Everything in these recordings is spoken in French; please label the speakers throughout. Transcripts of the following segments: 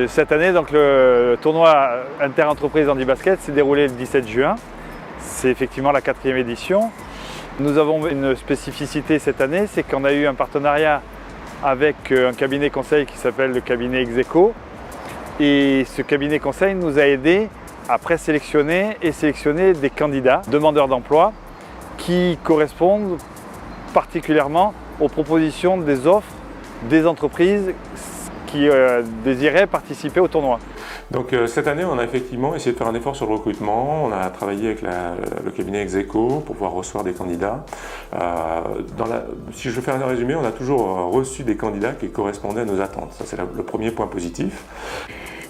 Speaker 1: Cette année, donc, le tournoi inter-entreprise handi-basket s'est déroulé le 17 juin. C'est effectivement la 4e édition. Nous avons une spécificité cette année, c'est qu'on a eu un partenariat avec un cabinet conseil qui s'appelle le cabinet Execo. Et ce cabinet conseil nous a aidés à présélectionner et sélectionner des candidats, demandeurs d'emploi, qui correspondent particulièrement aux propositions des offres des entreprises qui désiraient participer au tournoi.
Speaker 2: Donc cette année, on a effectivement essayé de faire un effort sur le recrutement. On a travaillé avec le cabinet Execo pour pouvoir recevoir des candidats. Si je fais un résumé, on a toujours reçu des candidats qui correspondaient à nos attentes. Ça, c'est le premier point positif.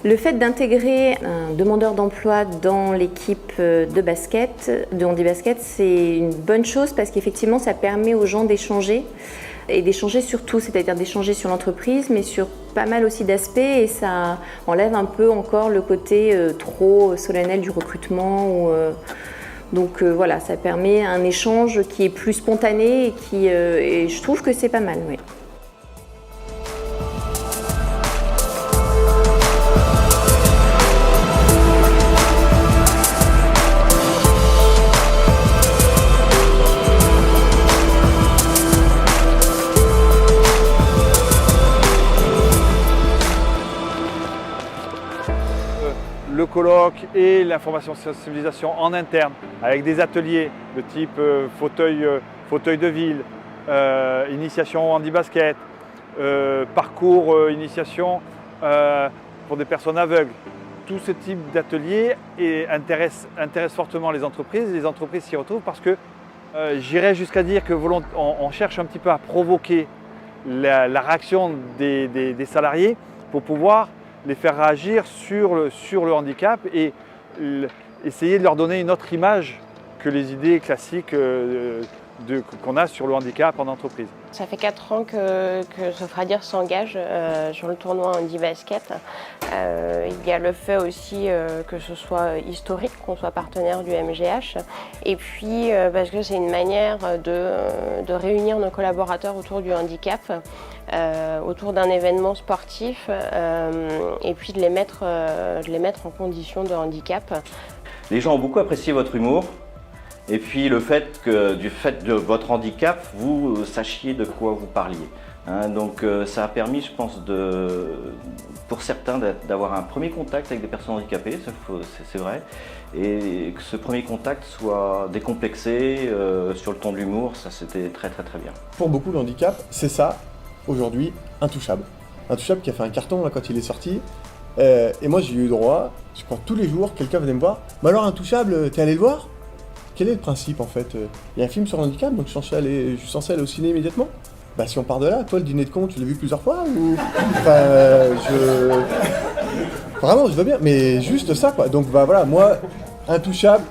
Speaker 3: Le fait d'intégrer un demandeur d'emploi dans l'équipe de basket, de handi-basket, c'est une bonne chose parce qu'effectivement, ça permet aux gens d'échanger et d'échanger sur tout, c'est-à-dire d'échanger sur l'entreprise, mais sur pas mal aussi d'aspects et ça enlève un peu encore le côté trop solennel du recrutement. Donc voilà, ça permet un échange qui est plus spontané et je trouve que c'est pas mal. Oui.
Speaker 1: Le colloque et l'information sensibilisation en interne avec des ateliers de type fauteuil de ville, initiation handi-basket, parcours initiation pour des personnes aveugles. Tout ce type d'ateliers intéresse fortement les entreprises. Les entreprises s'y retrouvent parce que j'irais jusqu'à dire qu'on cherche un petit peu à provoquer la réaction des salariés pour pouvoir les faire réagir sur le handicap et essayer de leur donner une autre image que les idées classiques qu'on a sur le handicap en entreprise.
Speaker 4: Ça fait 4 ans que Sofradir s'engage sur le tournoi handi-basket. Il y a le fait aussi que ce soit historique, qu'on soit partenaire du MGH, et puis parce que c'est une manière de réunir nos collaborateurs autour du handicap, autour d'un événement sportif, et puis de les mettre en condition de handicap.
Speaker 5: Les gens ont beaucoup apprécié votre humour. Et puis du fait de votre handicap, vous sachiez de quoi vous parliez. Donc ça a permis, je pense, pour certains d'avoir un premier contact avec des personnes handicapées, c'est vrai, et que ce premier contact soit décomplexé sur le ton de l'humour, ça c'était très bien.
Speaker 6: Pour beaucoup, le handicap, c'est ça, aujourd'hui, Intouchable. Intouchable qui a fait un carton là, quand il est sorti. Et moi j'ai eu droit, je crois tous les jours, quelqu'un venait me voir. Mais alors Intouchable, t'es allé le voir ? Quel est le principe en fait ? Il y a un film sur le handicap, donc je suis censé aller au ciné immédiatement ? Bah si on part de là, toi le dîner de con, tu l'as vu plusieurs fois ou... Vraiment, je veux bien, mais juste ça quoi. Donc bah voilà, moi, Intouchable...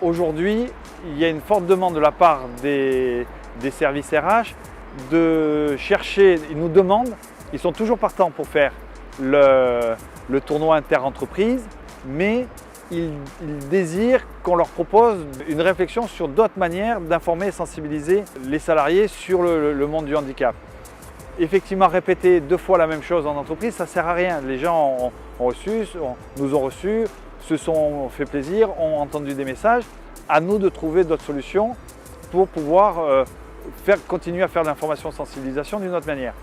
Speaker 1: Aujourd'hui, il y a une forte demande de la part des services RH de chercher, ils nous demandent, ils sont toujours partants pour faire le tournoi inter-entreprise, mais ils désirent qu'on leur propose une réflexion sur d'autres manières d'informer et sensibiliser les salariés sur le monde du handicap. Effectivement, répéter 2 fois la même chose en entreprise, ça ne sert à rien. Les gens nous ont reçus, se sont fait plaisir, ont entendu des messages. À nous de trouver d'autres solutions pour pouvoir continuer à faire de l'information sensibilisation d'une autre manière.